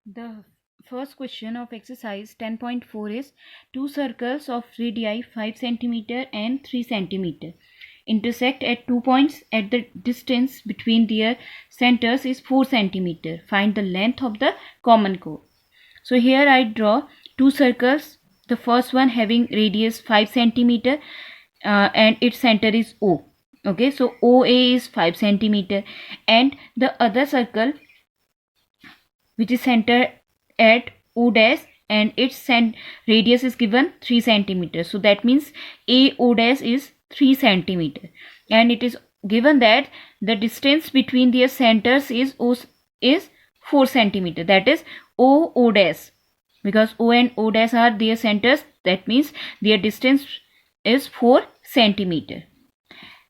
The first question of exercise 10.4 is two circles of radii 5 cm and 3 cm intersect at 2 points at the distance between their centers is 4 cm. Find the length of the common chord. So here I draw two circles. The first one having radius 5 cm and its center is O. Okay, so OA is 5 cm and the other circle which is centered at O dash and its radius is given 3 cm. So that means AO dash is 3 cm and it is given that the distance between their centers is 4 cm. That is OO dash, because O and O dash are their centers. That means their distance is 4 cm.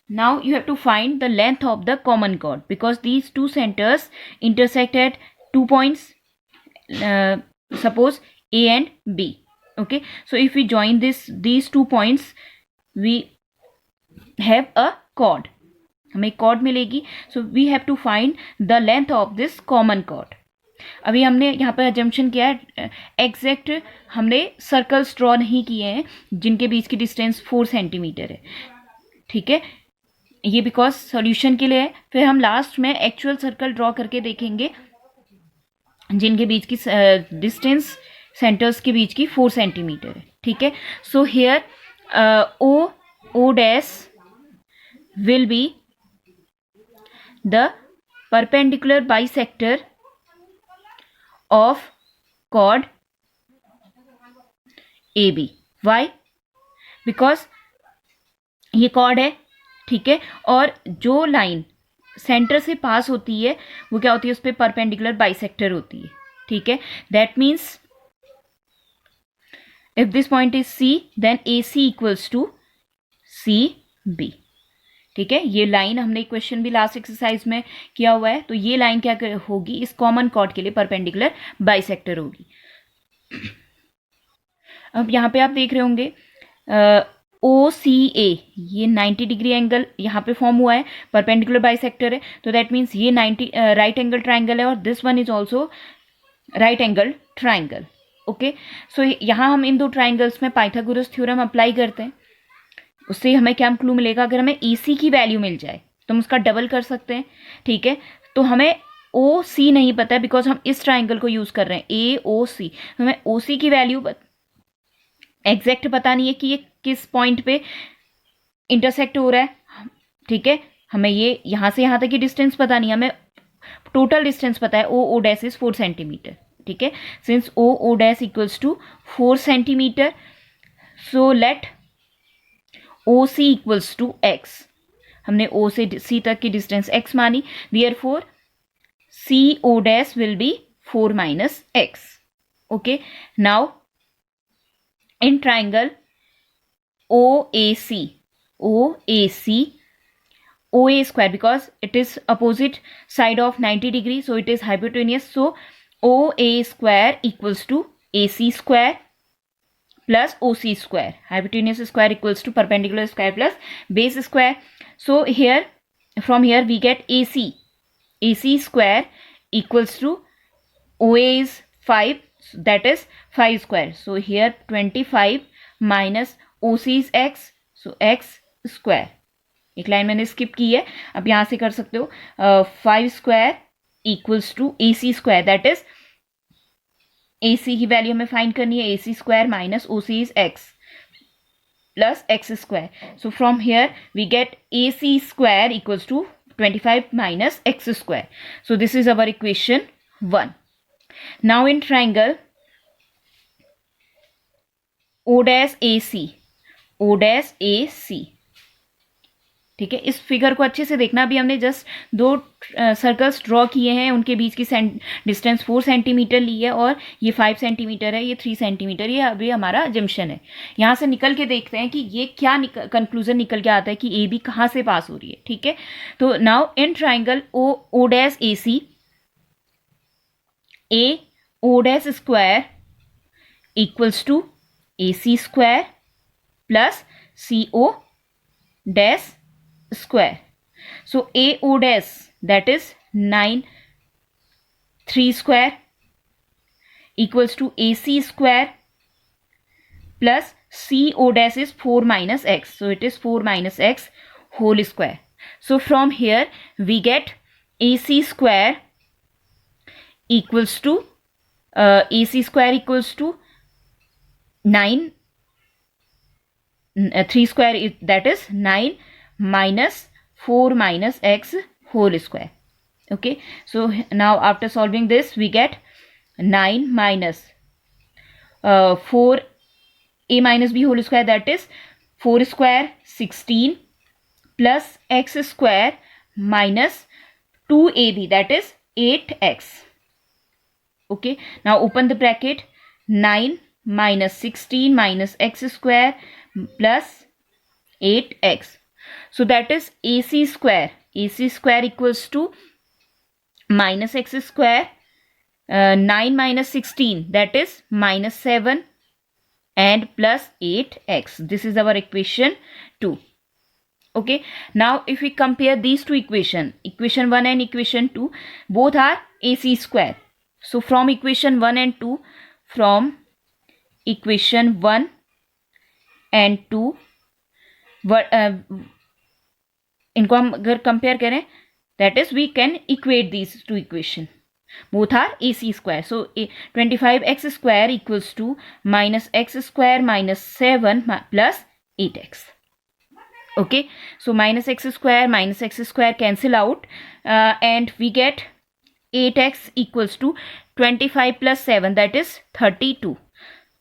Now you have to find the length of the common chord, because these two centers intersect at 2 points, suppose A and B. Okay, so if we join these 2 points, we have a chord. हमें chord मिलेगी. So we have to find the length of this common chord. अभी हमने यहाँ पर assumption किया है, exact हमने circles draw नहीं किए हैं जिनके बीच की डिस्टेंस 4 सेंटीमीटर है. ठीक है, ये बिकॉज सॉल्यूशन के लिए है. फिर हम लास्ट में एक्चुअल सर्कल ड्रॉ करके देखेंगे जिनके बीच की डिस्टेंस सेंटर्स के बीच की 4 सेंटीमीटर है. ठीक है, so here O dash will be the perpendicular bisector of chord AB. Why? Because ये chord है. ठीक है, और जो लाइन सेंटर से पास होती है वो क्या होती है, उस पर परपेंडिकुलर बाइसेक्टर होती है. ठीक है, that means if this point is C then A C equals to C B. ठीक है, ये लाइन हमने क्वेश्चन भी लास्ट एक्सरसाइज में किया हुआ है. तो ये लाइन क्या होगी, इस कॉमन कॉर्ड के लिए परपेंडिकुलर बाइसेक्टर होगी. अब यहाँ पे आप देख रहे होंगे ओ सी ए, ये 90 डिग्री एंगल यहाँ पे फॉर्म हुआ है, परपेंडिकुलर बाइसेक्टर है. तो दैट मीन्स ये 90 राइट एंगल ट्राइंगल है और this one is also right angle triangle. Okay, so यहाँ हम इन दो ट्राइंगल्स में पाइथागोरस थ्योरम अप्लाई करते हैं. उससे हमें क्या क्लू मिलेगा, अगर हमें ए सी की वैल्यू मिल जाए तो हम उसका डबल कर सकते हैं. ठीक है, तो हमें ओ सी नहीं पता है बिकॉज हम इस ट्राइंगल को यूज कर रहे हैं ए ओ सी. हमें ओ सी की वैल्यू एग्जैक्ट पता नहीं है कि ये किस पॉइंट पे इंटरसेक्ट हो रहा है. ठीक है, हमें ये यहाँ से यहाँ तक की डिस्टेंस पता नहीं, हमें टोटल डिस्टेंस पता है ओ डैश इज 4 सेंटीमीटर. ठीक है, since O dash equals to 4 centimetre, so let O C equals to X. हमने ओ से सी तक की डिस्टेंस एक्स मानी, therefore C O dash will be 4 minus X. Okay, now in triangle OAC, OA square, because it is opposite side of 90 degree, so it is hypotenuse. So OA square equals to AC square plus OC square. Hypotenuse square equals to perpendicular square plus base square. So here, from here we get AC square equals to OA is 5, that is 5 square. So here 25 minus OC is x, so x square. एक line मैंने skip की है, अब यहां से कर सकते हो. 5 square equals to AC square, that is AC की वैल्यू हमें फाइंड करनी है. AC square minus OC is x plus x square. So from here we get AC square equals to 25 minus x square. So this is our equation 1. Now in triangle O dash AC. ठीक है, इस figure को अच्छे से देखना. अभी हमने just दो सर्कल्स ड्रॉ किए हैं, उनके बीच की डिस्टेंस 4 सेंटीमीटर ली है और ये 5 सेंटीमीटर है, ये 3 सेंटीमीटर. ये अभी हमारा जंक्शन है. यहाँ से निकल के देखते हैं कि ये क्या कंक्लूजन निकल के आता है कि ए बी कहाँ से पास हो रही है. ठीक है, तो now in triangle O dash A C, A O dash square equals to AC square plus CO dash square. So AO dash, that is 9 3 square equals to AC square plus CO dash is 4 minus x. So it is 4 minus x whole square. So from here we get AC square equals to 9, 3 square is, that is 9 minus 4 minus x whole square. Okay, so now after solving this we get 9 minus 4 a minus b whole square, that is 4 square 16 plus x square minus 2ab, that is 8x. Okay, now open the bracket. 9 minus 16 minus x square plus 8x. So that is AC square. AC square equals to minus x square, 9 minus 16, that is minus 7 and plus 8x. This is our equation 2. Okay, now if we compare these two equation 1 and equation 2, both are AC square. So from equation 1 and 2, from equation 1 and 2, इनको हम अगर compare करें, that is we can equate these two equation. Both are AC square. So 25x square equals to minus x square minus 7 plus 8x. Okay, so minus x square cancel out, and we get 8x equals to 25 plus 7, that is 32.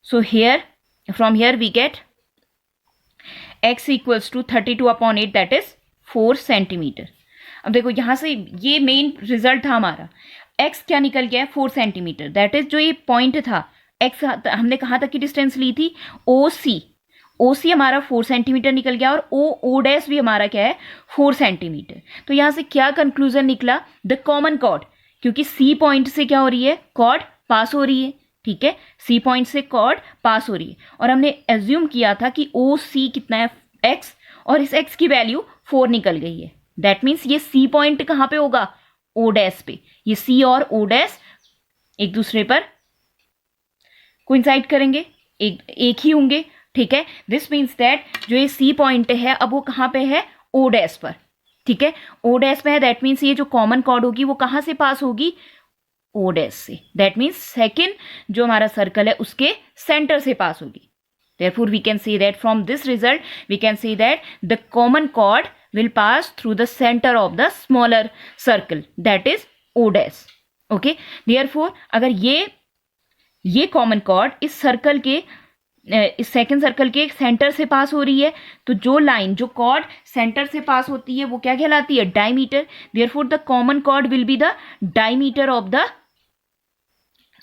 So here, from here we get x equals to 32 upon 8, that is 4 centimetre. अब देखो यहाँ से ये main result था हमारा, x क्या निकल गया है 4 सेंटीमीटर. दैट इज जो ये पॉइंट था x, हमने कहाँ तक की डिस्टेंस ली थी, OC हमारा 4 सेंटीमीटर निकल गया, और O डैश भी हमारा क्या है 4 सेंटीमीटर. तो यहाँ से क्या कंक्लूजन निकला, द कॉमन कॉर्ड, क्योंकि C पॉइंट से क्या हो रही है, कॉर्ड पास हो रही है. ठीक है, C पॉइंट से कॉर्ड पास हो रही है, और हमने एज्यूम किया था कि OC कितना है x, और इस x की वैल्यू 4 निकल गई है. दैट मीन्स ये C पॉइंट कहाँ पे होगा, O डैश पे. ये C और O डैश एक दूसरे पर कोइंसाइड करेंगे, एक ही होंगे. ठीक है, दिस मीन्स दैट जो ये C पॉइंट है अब वो कहाँ पे है, O डैश पर. ठीक है, O डैश पे है, दैट मीन्स ये जो कॉमन कॉर्ड होगी वो कहाँ से पास होगी, O डैश से. दैट मीन्स सेकेंड जो हमारा सर्कल है उसके सेंटर से पास होगी. Therefore we can say that from this result we can say that the common chord will pass through the center of the smaller circle, that is O dash. Okay, therefore अगर ये common chord इस circle के इस second circle के centre से pass हो रही है, तो जो लाइन जो कॉर्ड सेंटर से पास होती है वो क्या कहलाती है, diameter. Therefore the common chord will be the diameter of the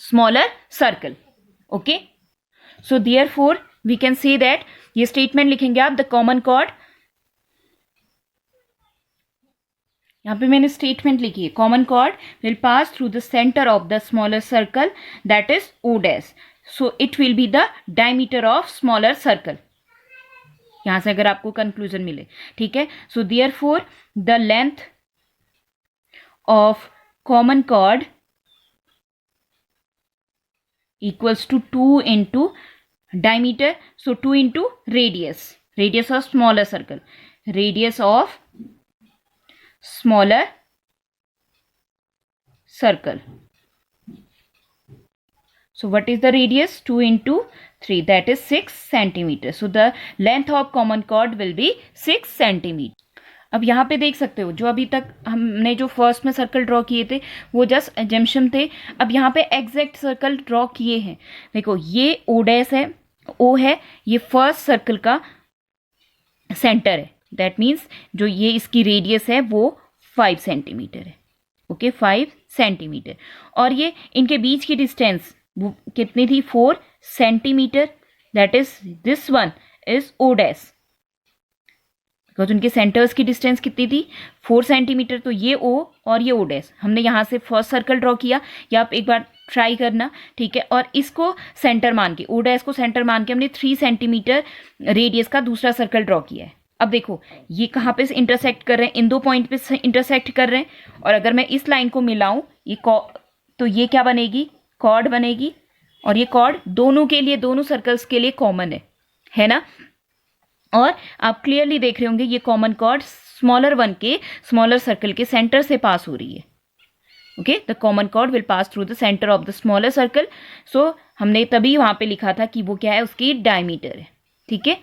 smaller circle. Okay, so therefore we can say that, ये स्टेटमेंट लिखेंगे आप, द कॉमन कॉर्ड, यहाँ पे मैंने स्टेटमेंट लिखी है, common chord will pass through the centre of the smaller circle, that is O dash. So it will be the diameter of smaller circle. यहां से अगर आपको कंक्लूजन मिले. ठीक है, so therefore the length of common chord equals to 2 into diameter, so 2 into radius of smaller circle, radius of smaller circle. So what is the radius, 2 into 3, that is 6 centimeters. So the length of common chord will be 6 centimeter. अब यहाँ पे देख सकते हो, जो अभी तक हमने जो फर्स्ट में सर्कल ड्रॉ किए थे वो जस्ट एजम्पशन थे. अब यहाँ पे एग्जैक्ट सर्कल ड्रॉ किए हैं. देखो ये O डैश है, O है, ये फर्स्ट सर्कल का सेंटर है. दैट मीन्स जो ये इसकी रेडियस है वो 5 सेंटीमीटर है. Okay, 5 centimetre. और ये इनके बीच की डिस्टेंस वो कितनी थी, 4 centimetre. That is this one is O dash, because उनके सेंटर्स की डिस्टेंस कितनी थी, 4 सेंटीमीटर. तो ये O और ये O डैश हमने यहाँ से फर्स्ट सर्कल ड्रॉ किया, या आप एक बार ट्राई करना. ठीक है, और इसको सेंटर मान के, O डैश को सेंटर मान के हमने 3 सेंटीमीटर रेडियस का दूसरा सर्कल ड्रॉ किया है. अब देखो ये कहाँ पे इंटरसेक्ट कर रहे हैं, इन दो पॉइंट पे इंटरसेक्ट कर रहे हैं. और अगर मैं इस लाइन को मिलाऊं ये तो ये क्या बनेगी, कॉर्ड बनेगी. और ये कॉर्ड दोनों के लिए, दोनों सर्कल्स के लिए कॉमन है ना। और आप क्लियरली देख रहे होंगे ये कॉमन कॉर्ड स्मॉलर वन के, स्मॉलर सर्कल के सेंटर से पास हो रही है। Okay, the common chord will pass through the centre of the smaller circle. So हमने तभी वहां पे लिखा था कि वो क्या है, उसकी डायमीटर है। ठीक है,